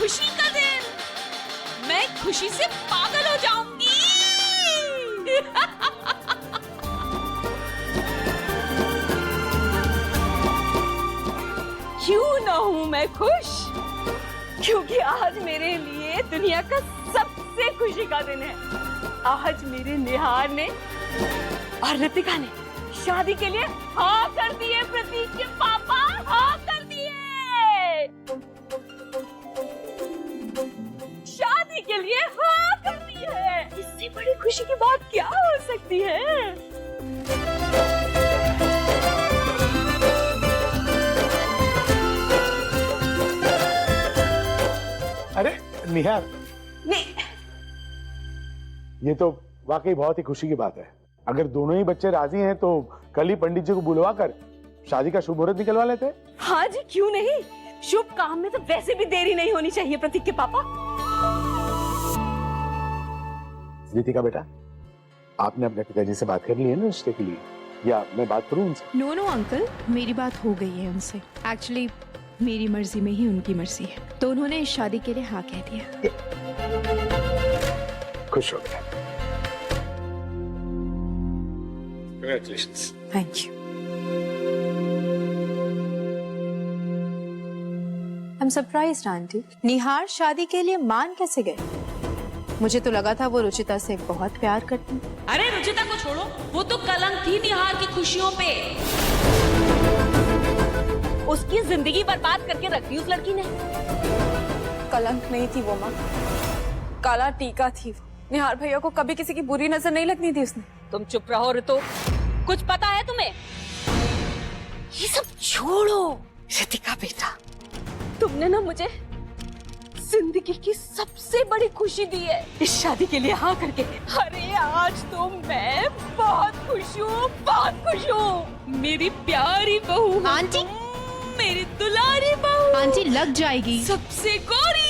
खुशी का दिन, मैं खुशी से पागल हो जाऊंगी। क्यों ना हूं मैं खुश, क्योंकि आज मेरे लिए दुनिया का सबसे खुशी का दिन है। आज मेरे निहार ने और रितिका ने शादी के लिए हाँ कर दिए। प्रतीक के पापा हाँ कर दिए, शादी के लिए हाँ कर दी है। इससे बड़ी खुशी की बात क्या हो सकती है? अरे निहार, नहीं, ये तो वाकई बहुत ही खुशी की बात है। अगर दोनों ही बच्चे राजी हैं तो कल ही पंडित जी को बुलवा कर शादी का शुभ मुहूर्त निकलवा लेते हैं। हाँ जी, क्यों नहीं। शुभ काम में तो वैसे भी देरी नहीं होनी चाहिए प्रतीक के पापा। रितिका बेटा, आपने अपने पिताजी से बात कर ली है ना रिश्ते के लिए, या मैं बात करूं उनसे? नो नो अंकल, मेरी बात हो गई है उनसे। एक्चुअली मेरी मर्जी में ही उनकी मर्जी है, तो उन्होंने इस शादी के लिए हाँ कह दिया। खुश हो गया। Congratulations. Thank you. I am surprised aunty, Nihar शादी के लिए मान कैसे गए? मुझे तो लगा था वो रुचिता से बहुत प्यार करती हैं। अरे रुचिता को छोड़ो, वो तो कलंक थी निहार की खुशियों पे। उसकी जिंदगी बर्बाद करके रख दी उस लड़की ने। कलंक नहीं थी वो माँ, काला टीका थी वो। निहार भैया को कभी किसी की बुरी नजर नहीं लगनी थी उसने। तुम चुप रहो रितो, कुछ पता है तुम्हें? ये सब छोड़ो रितिका बेटा, तुमने ना मुझे जिंदगी की सबसे बड़ी खुशी दी है इस शादी के लिए हाँ करके। अरे आज तो मैं बहुत खुश हूँ, बहुत खुश हूँ। मेरी प्यारी बहू आंटी, मेरी दुलारी बहू आंटी लग जाएगी। सबसे गोरी।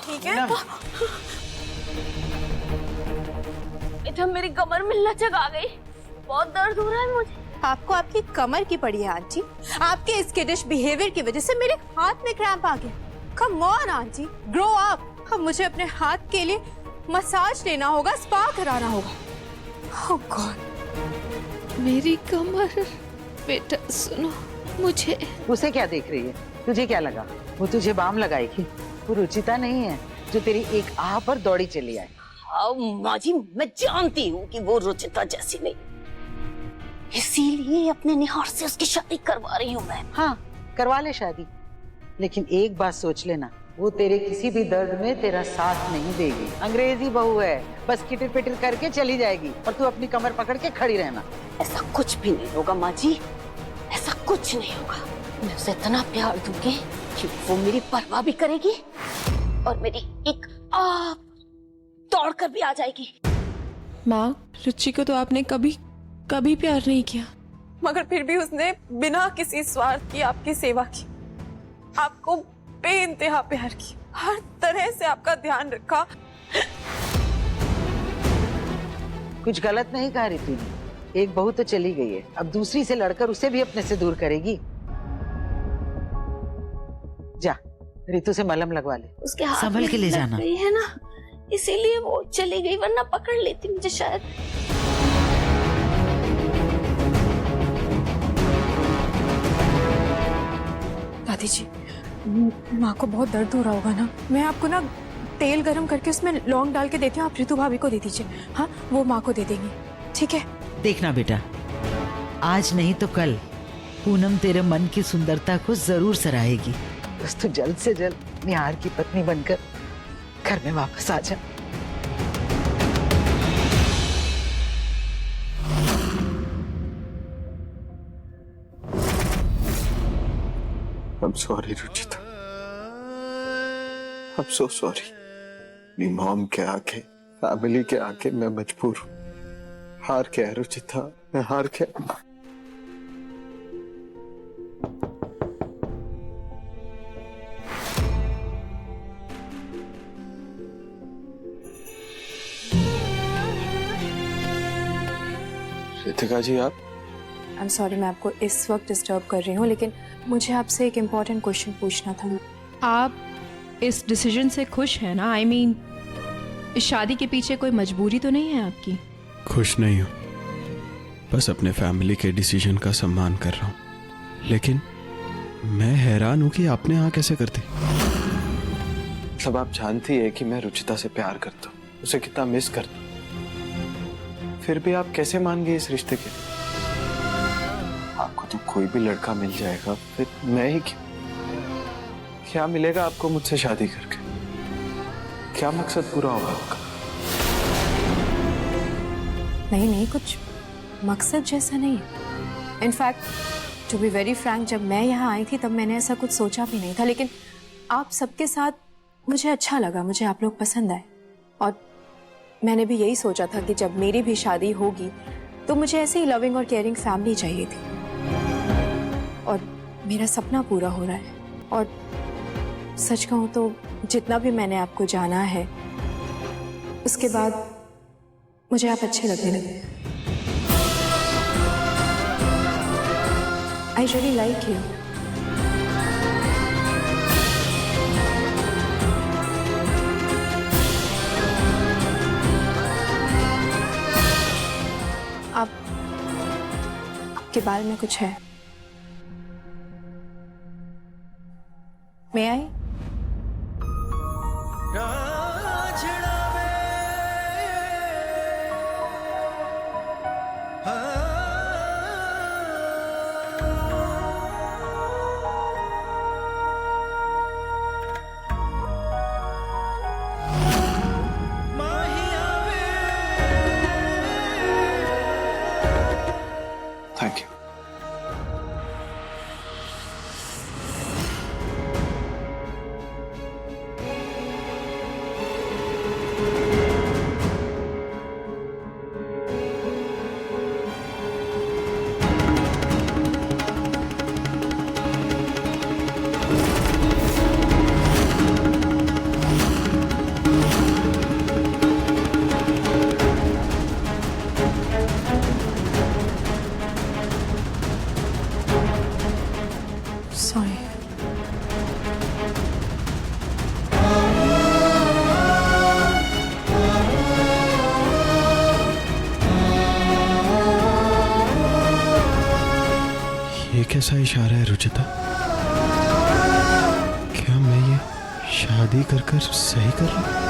ठीक है बेटा, मेरी कमर में लचक आ गई, बहुत दर्द हो रहा है मुझे। आपको आपकी कमर की पड़ी है आंटी, आपके इस किडिश बिहेवियर की वजह से मेरे हाथ में क्रैम्प आ गया। Come on aunty, grow up. अब मुझे अपने हाथ के लिए मसाज लेना होगा, स्पा कराना होगा। ओह गॉड, मेरी कमर। बेटा सुनो, मुझे। उसे क्या देख रही है? तुझे क्या लगा वो तुझे बाम लगाएगी? वो रुचिता नहीं है जो तेरी एक आह पर दौड़ी चली आए। माँ जी, मैं जानती हूँ कि वो रुचिता जैसी नहीं, इसीलिए अपने निहार से उसकी शादी करवा रही हूँ मैं। हाँ, करवा ले शादी, लेकिन एक बात सोच लेना, वो तेरे किसी भी दर्द में तेरा साथ नहीं देगी। अंग्रेजी बहू है, बस किटिर पिटिर करके चली जाएगी और तू अपनी कमर पकड़ के खड़ी रहना। ऐसा कुछ भी नहीं होगा माँ जी, ऐसा कुछ नहीं होगा। मैं उसे इतना प्यार दूंगी कि वो मेरी परवाह भी करेगी और मेरी एक आप दौड़ कर भी आ जाएगी। माँ, रुचि को तो आपने कभी कभी प्यार नहीं किया, मगर फिर भी उसने बिना किसी स्वार्थ की आपकी सेवा की, आपको बेइंतहा प्यार की, हर तरह से आपका ध्यान रखा। कुछ गलत नहीं कहा रितु ने, एक बहू तो चली गई है, अब दूसरी से लड़कर उसे भी अपने से दूर करेगी। जा रितु से मलहम लगवा ले, उसके हाथ संभल में के ले लग जाना। गई है ना, इसीलिए वो चली गई, वरना पकड़ लेती मुझे शायद। दादी जी, माँ को बहुत दर्द हो रहा होगा ना, मैं आपको ना तेल गरम करके उसमें लौंग डाल के देती हूँ, आप रितु भाभी को दे दीजिए। हाँ, वो माँ को दे देंगी, ठीक है? देखना बेटा, आज नहीं तो कल पूनम तेरे मन की सुंदरता को जरूर सराहेगी। बस तू जल्द से जल्द निहार की पत्नी बनकर घर में वापस आ जा। I'm sorry, Ruchita. I'm so sorry. मेरी मॉम के आके, फैमिली के आके मैं मजबूर हूँ। हार के है रुचिता, मैं हार के। रितिका जी, आप आई एम सॉरी मैं आपको इस वक्त डिस्टर्ब कर रही हूँ, लेकिन मुझे आपसे एक इम्पॉर्टेंट क्वेश्चन पूछना था। आप इस डिसीजन से खुश हैं ना? आई मीन इस शादी के पीछे कोई मजबूरी तो नहीं है आपकी? खुश नहीं हूँ, बस अपने फैमिली के डिसीजन का सम्मान कर रहा हूँ। लेकिन मैं हैरान हूँ कि आपने यहाँ कैसे कर दी। मतलब आप जानती है कि मैं रुचिता से प्यार करता हूँ, उसे कितना मिस करता हूँ, फिर भी आप कैसे मान गए इस रिश्ते के लिए? आपको तो कोई भी लड़का मिल जाएगा, फिर मैं ही क्यों? क्या मिलेगा आपको मुझसे शादी करके? क्या मकसद पूरा होगा आपका? नहीं, कुछ मकसद जैसा नहीं है। In fact to be very frank, जब मैं यहाँ आई थी तब मैंने ऐसा कुछ सोचा भी नहीं था, लेकिन आप सबके साथ मुझे अच्छा लगा, मुझे आप लोग पसंद आए। और मैंने भी यही सोचा था कि जब मेरी भी शादी होगी तो मुझे ऐसे ही लविंग और केयरिंग फैमिली चाहिए थी। और मेरा सपना पूरा हो रहा है। और सच कहूँ तो जितना भी मैंने आपको जाना है, उसके बाद मुझे आप अच्छे लगने लगे। I really like you. आपके बाल में कुछ है। मैं आई? Thank you. सॉरी। ये कैसा इशारा है रुचिता? क्या मैं ये शादी कर कर सही कर रहा हूँ?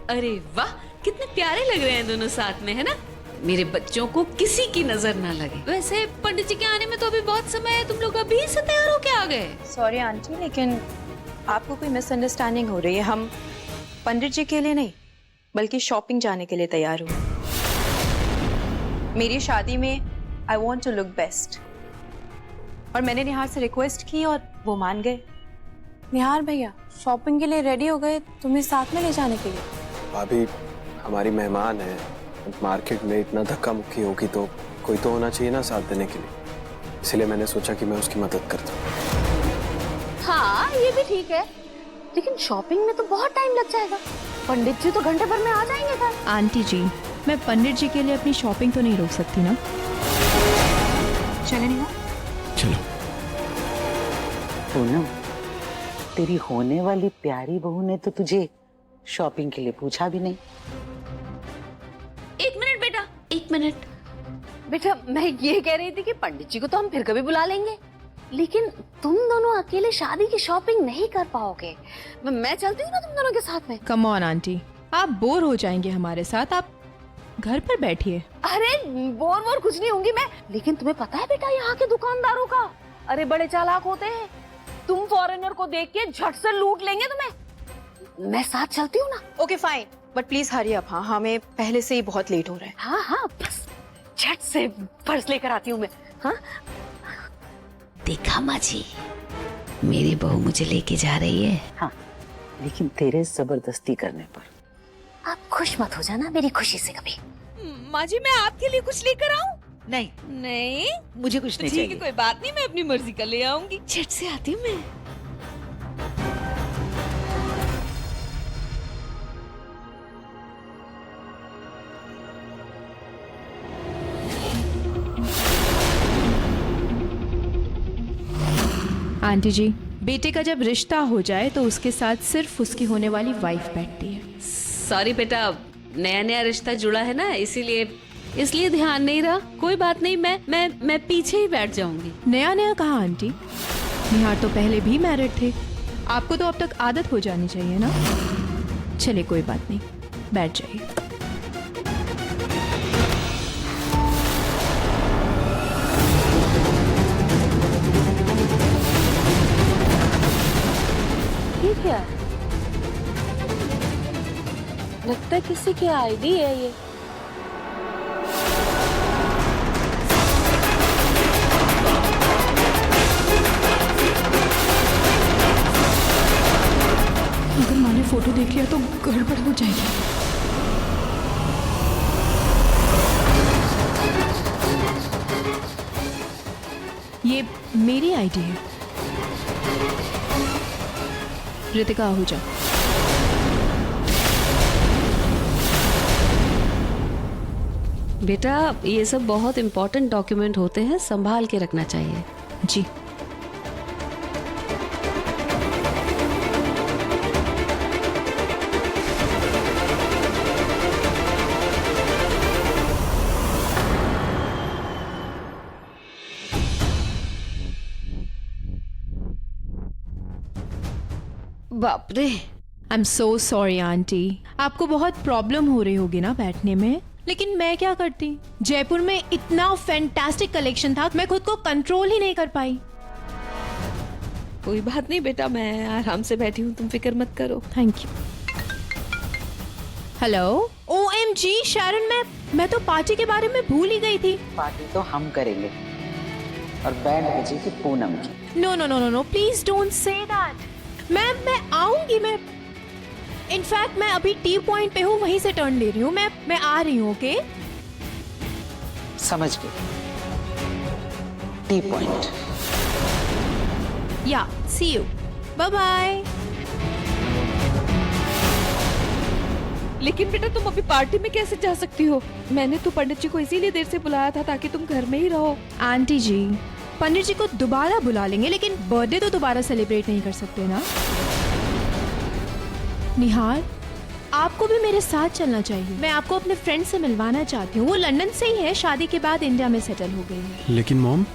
अरे वाह, कितने प्यारे लग रहे हैं दोनों साथ में, है ना? मेरे बच्चों को किसी की नजर ना लगे। वैसे पंडित जी के आने में तो अभी बहुत समय है, तुम लोग अभी से तैयार होके आ गए? सॉरी आंटी, लेकिन आपको कोई मिसअंडरस्टैंडिंग हो रही है। हम पंडित जी के लिए नहीं, बल्कि शॉपिंग जाने के लिए तैयार हुए। मेरी शादी में I want to look best, और मैंने निहार से रिक्वेस्ट की और वो मान गए। निहार भैया शॉपिंग के लिए रेडी हो गए, तुम्हें साथ में ले जाने के लिए। भाभी हमारी मेहमान है, मार्केट में इतना धक्का मुक्की होगी तो कोई तो होना चाहिए ना साथ देने के लिए, इसलिए मैंने सोचा कि मैं उसकी मदद कर दूं। हाँ, ये भी ठीक है, लेकिन शॉपिंग में तो बहुत टाइम लग जाएगा। पंडित जी तो घंटे भर में आ जाएंगे घर। आंटी जी, मैं पंडित जी के लिए अपनी शॉपिंग तो नहीं रोक सकती ना? चले निहार? चलो। पूनम, तेरी होने वाली प्यारी बहू ने तो तुझे शॉपिंग के लिए पूछा भी नहीं। एक मिनट बेटा, एक मिनट बेटा, मैं ये कह रही थी कि पंडित जी को तो हम फिर कभी बुला लेंगे, लेकिन तुम दोनों अकेले शादी की शॉपिंग नहीं कर पाओगे। मैं चलती हूँ ना तुम दोनों के साथ में। कम ऑन आंटी, आप बोर हो जाएंगे हमारे साथ, आप घर पर बैठिए। अरे बोर कुछ नहीं होंगी मैं, लेकिन तुम्हें पता है बेटा यहाँ के दुकानदारों का, अरे बड़े चालाक होते हैं। तुम फॉरेनर को देख के झट से लूट लेंगे तुम्हें। मैं साथ चलती हूँ ना। Okay fine, but please hurry up. हाँ, हमें पहले से ही बहुत लेट हो रहा है। हाँ हाँ, बस झट से पर्स लेकर आती हूँ मैं। हाँ, देखा माँ जी, मेरी बहू मुझे लेके जा रही है। हाँ, लेकिन तेरे जबरदस्ती करने पर। आप खुश मत हो जाना मेरी खुशी से कभी। माँ जी, मैं आपके लिए कुछ लेकर आऊं? नहीं, नहीं, मुझे कुछ नहीं ठीक है, चाहिए। कोई बात नहीं, मैं अपनी मर्जी का ले आऊंगी। झट से आती हूँ मैं। आंटी जी, बेटे का जब रिश्ता हो जाए तो उसके साथ सिर्फ उसकी होने वाली वाइफ बैठती है। सॉरी बेटा, नया नया रिश्ता जुड़ा है ना, इसलिए ध्यान नहीं रहा। कोई बात नहीं, मैं पीछे ही बैठ जाऊंगी। नया नया कहाँ आंटी, निहार तो पहले भी मैरिड थे। आपको तो अब तक आदत हो जानी चाहिए ना। चलिए कोई बात नहीं, बैठ जाइए। ये क्या है? लगता है किसी की आईडी है ये। अगर माँ ने फोटो देख लिया तो गड़बड़ हो जाएगी। ये मेरी आईडी है। रितिका आहूजा। बेटा, ये सब बहुत इंपॉर्टेंट डॉक्यूमेंट होते हैं, संभाल के रखना चाहिए। जी। बाप रे, I am so sorry aunty, आपको बहुत प्रॉब्लम हो रही होगी ना बैठने में, लेकिन मैं क्या करती। जयपुर में इतना फैंटास्टिक कलेक्शन था, मैं खुद को कंट्रोल ही नहीं कर पाई। कोई बात नहीं बेटा, मैं आराम से बैठी हूँ, तुम फिक्र मत करो। Thank you. हेलो, OMG शरण, मैं तो पार्टी के बारे में भूल ही गई थी। पार्टी तो हम करेंगे और बैंड बजेगी पूनम की। No no no no no, please don't say that. मैं आऊंगी। मैं इनफैक्ट मैं अभी टी पॉइंट पे हूँ, वहीं से टर्न ले रही हूँ। मैं आ रही हूँ। ओके, समझ गए। T point. या सी यू, बाय बाय। लेकिन बेटा, तुम अभी पार्टी में कैसे जा सकती हो? मैंने तो पंडित जी को इसीलिए देर से बुलाया था ताकि तुम घर में ही रहो। आंटी जी, पंडित जी को दोबारा बुला लेंगे, लेकिन बर्थडे तो दोबारा सेलिब्रेट नहीं कर सकते ना। निहार, आपको भी मेरे साथ चलना चाहिए। मैं आपको अपने फ्रेंड से मिलवाना चाहती हूँ। वो लंदन से ही है, शादी के बाद इंडिया में सेटल हो गई है। लेकिन मॉम,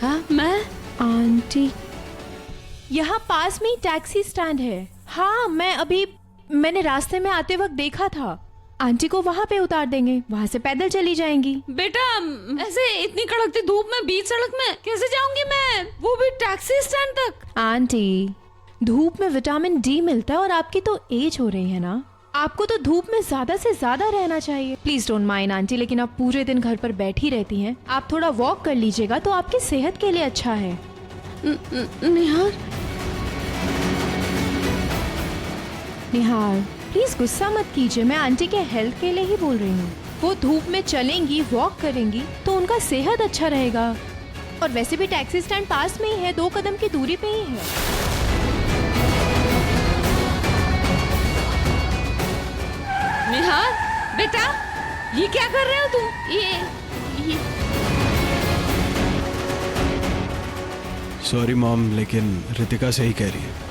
हाँ मैं आंटी, यहाँ पास में ही टैक्सी स्टैंड है। हाँ, मैंने रास्ते में आते वक्त देखा था। आंटी को वहाँ पे उतार देंगे, वहाँ से पैदल चली जाएंगी। बेटा, ऐसे इतनी कड़कती धूप में बीच सड़क में कैसे जाऊंगी मैं, वो भी टैक्सी स्टैंड तक? आंटी, धूप में विटामिन डी मिलता है और आपकी तो एज हो रही है ना, आपको तो धूप में ज्यादा से ज्यादा रहना चाहिए। प्लीज डोंट माइंड आंटी, लेकिन आप पूरे दिन घर पर बैठी रहती हैं। आप थोड़ा वॉक कर लीजिएगा तो आपकी सेहत के लिए अच्छा है। निहार, निहार प्लीज गुस्सा मत कीजिए, मैं आंटी के हेल्थ के लिए ही बोल रही हूँ। वो धूप में चलेंगी, वॉक करेंगी तो उनका सेहत अच्छा रहेगा। और वैसे भी टैक्सी स्टैंड पास में ही है, 2 कदम की दूरी पे ही है। निहार बेटा, ये क्या कर रहे हो तुम? ये सॉरी मॉम, लेकिन रितिका सही कह रही है,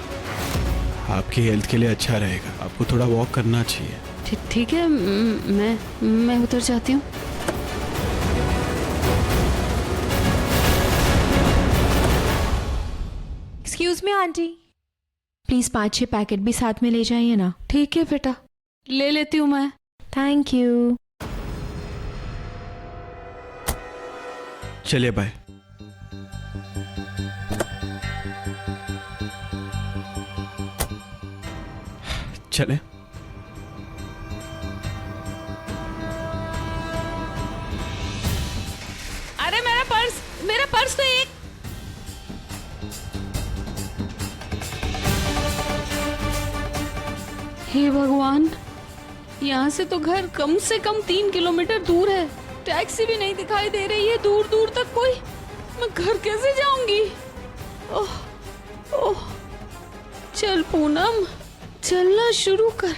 आपकी हेल्थ के लिए अच्छा रहेगा, आपको थोड़ा वॉक करना चाहिए। ठीक है, मैं उतर जाती हूँ। Excuse me aunty, please 5-6 packet भी साथ में ले जाइए ना। ठीक है बेटा, ले लेती हूँ मैं। Thank you. चलिए बाय। चले। पर्स तो एक। हे भगवान, यहाँ से तो घर कम से कम 3 किलोमीटर दूर है। टैक्सी भी नहीं दिखाई दे रही है दूर दूर तक कोई। मैं घर कैसे जाऊंगी? ओह ओह, चल पूनम, चलना शुरू कर।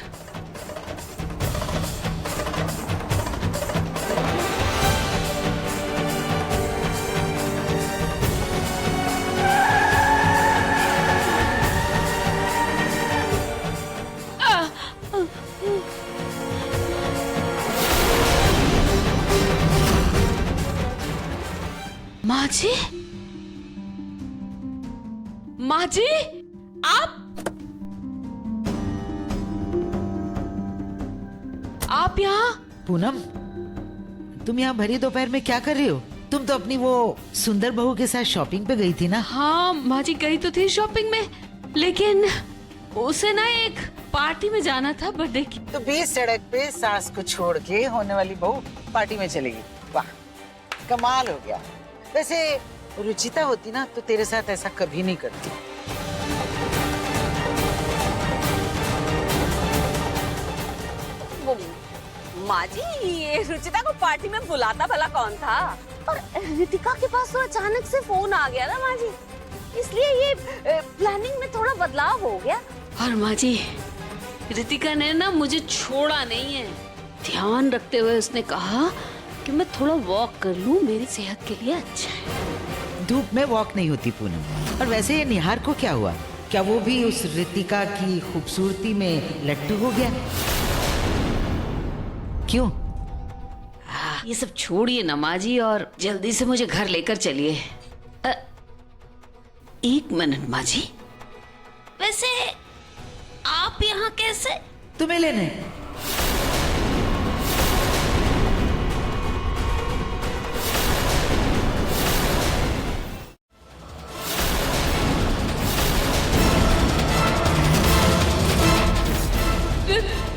माँ जी, माँ जी, आप यहाँ? पूनम, तुम यहाँ भरी दोपहर में क्या कर रही हो? तुम तो अपनी वो सुंदर बहू के साथ शॉपिंग पे गई थी ना? हाँ माँ जी, गई तो थी शॉपिंग में, लेकिन उसे ना एक पार्टी में जाना था, बर्थडे की। तो बीच सड़क पे सास को छोड़ के होने वाली बहू पार्टी में चलेगी? वाह, कमाल हो गया। वैसे रुचिता होती ना तो तेरे साथ ऐसा कभी नहीं करती। माँ जी, ये रुचिता को पार्टी में बुलाता भला कौन था? और रितिका के पास तो अचानक से फोन आ गया ना माँ जी, इसलिए ये प्लानिंग में थोड़ा बदलाव हो गया। और माँ जी, रितिका ने ना मुझे छोड़ा नहीं है। ध्यान रखते हुए उसने कहा कि मैं थोड़ा वॉक कर लूं, मेरी सेहत के लिए अच्छा है। धूप में वॉक नहीं होती पूनम। और वैसे ये निहार को क्या हुआ? क्या वो भी उस रितिका की खूबसूरती में लट्टू हो गया? क्यों? ये सब छोड़िए ना माँ जी, और जल्दी से मुझे घर लेकर चलिए। 1 मिनट माँ जी, वैसे आप यहाँ कैसे? तुम्हें लेने?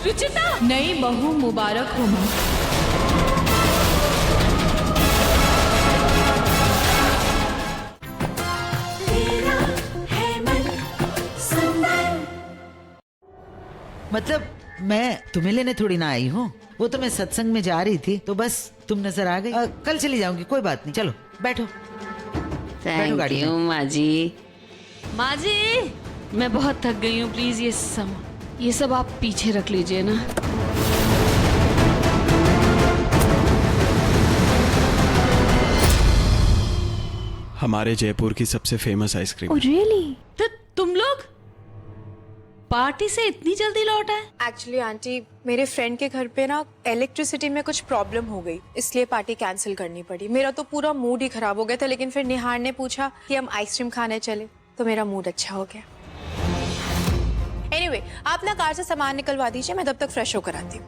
रुचिता, नई बहू मुबारक हो माँ। मतलब मैं तुम्हें लेने थोड़ी ना आई हूँ, वो तो मैं सत्संग में जा रही थी, तो बस तुम नजर आ गई। कल चली जाऊंगी, कोई बात नहीं। चलो बैठो। थैंक यू माँ जी। माँ जी, मैं बहुत थक गई हूँ, प्लीज ये सब आप पीछे रख लीजिए ना। हमारे जयपुर की सबसे फेमस आइसक्रीम। रियली? तो तुम लोग पार्टी से इतनी जल्दी लौट आए? एक्चुअली आंटी, मेरे फ्रेंड के घर पे ना इलेक्ट्रिसिटी में कुछ प्रॉब्लम हो गई, इसलिए पार्टी कैंसिल करनी पड़ी। मेरा तो पूरा मूड ही खराब हो गया था, लेकिन फिर निहार ने पूछा कि हम आइसक्रीम खाने चले, तो मेरा मूड अच्छा हो गया। एनीवे, आप ना कार से सामान निकलवा दीजिए, मैं तब तक फ्रेश होकर आती हूँ।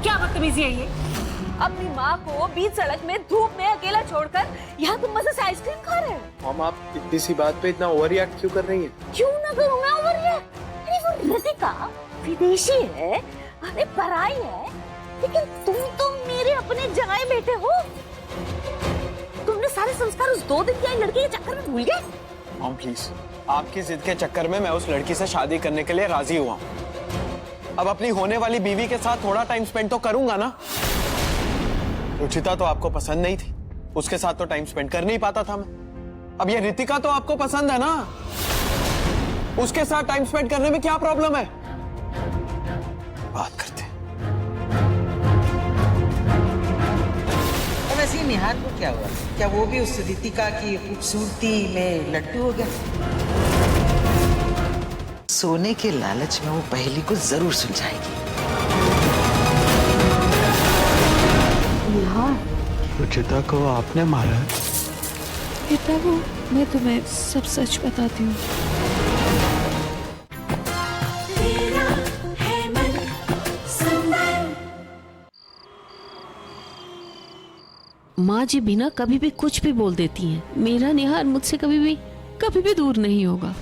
क्या बदतमीजी है ये? अपनी माँ को बीच सड़क में धूप में अकेला छोड़कर यहाँ तुम मजे से आइसक्रीम खा रहे हो। मम, आप इतनी सी बात पे इतना ओवर रिएक्ट क्यों कर रही हैं? क्यों ना करूँ मैं ओवर रिएक्ट? अरे वो रितिका विदेशी है, अरे पराई है, लेकिन तुम तो मेरे अपने जमाए बेटे हो। तुमने सारे संस्कार उस 2 दिन की आई लड़की के चक्कर में भूल गए। मम प्लीज, आपकी जिद के चक्कर में मैं उस लड़की से शादी करने के लिए राजी हुआ हूँ। अब अपनी होने वाली बीवी के साथ थोड़ा टाइम स्पेंड तो करूंगा ना। रुचिता तो आपको पसंद नहीं थी, उसके साथ तो टाइम स्पेंड कर नहीं पाता था मैं। अब ये रितिका तो आपको पसंद है ना, उसके साथ टाइम स्पेंड करने में क्या प्रॉब्लम है? बात करते हैं। वैसे निहार को क्या हुआ? क्या वो भी उस रितिका की खूबसूरती में लट्टू हो गया? सोने के लालच में वो पहेली को जरूर सुलझाएगी। रुचिता को आपने मारा है? बेटा, वो मैं तुम्हें सब सच बताती हूँ। माँ जी बिना कभी भी कुछ भी बोल देती हैं। मेरा निहार मुझसे कभी भी दूर नहीं होगा।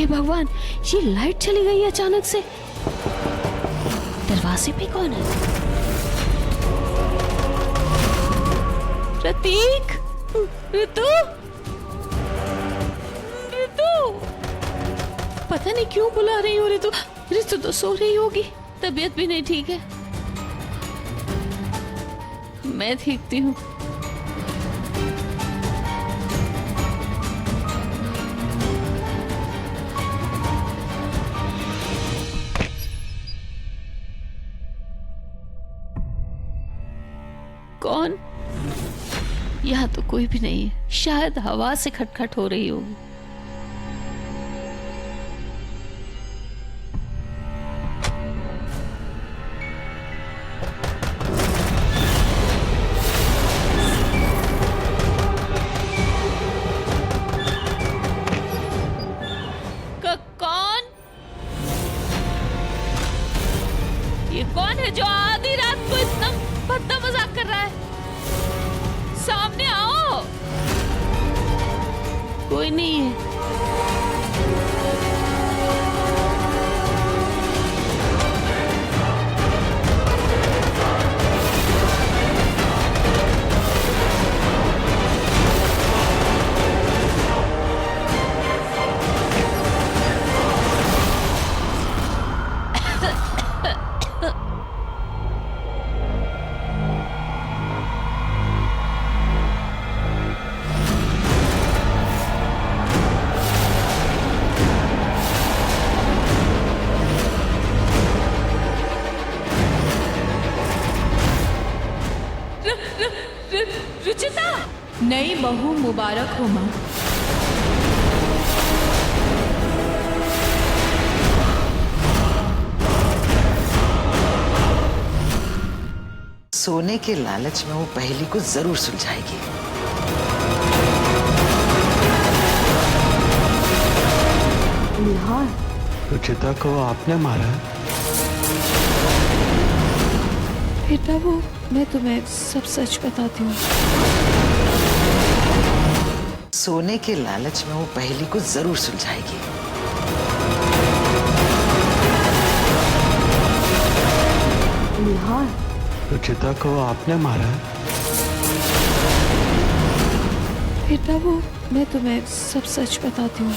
हे भगवान, ये लाइट चली गई अचानक से। दरवाजे पे कौन है? प्रतीक, ऋतु, ऋतु, पता नहीं क्यों बुला रही हो ऋतु। ऋतु तो सो रही होगी, तबीयत भी नहीं ठीक है। मैं देखती हूँ। कौन? यहाँ तो कोई भी नहीं है, शायद हवा से खटखट हो रही होगी। कौन? ये कौन है जो आधी रात को इतना भद्दा मजाक कर रहा है? सामने आओ। कोई नहीं है। रुचिता, नई बहू मुबारक हो माँ। सोने के लालच में वो पहेली को जरूर सुलझाएगी। रुचिता को आपने मारा है? बेटा, वो मैं तुम्हें सब सच बताती हूँ। सोने के लालच में वो पहेली को जरूर सुलझाएगी। रुचिता को आपने मारा है? बेटा, वो मैं तुम्हें सब सच बताती हूँ।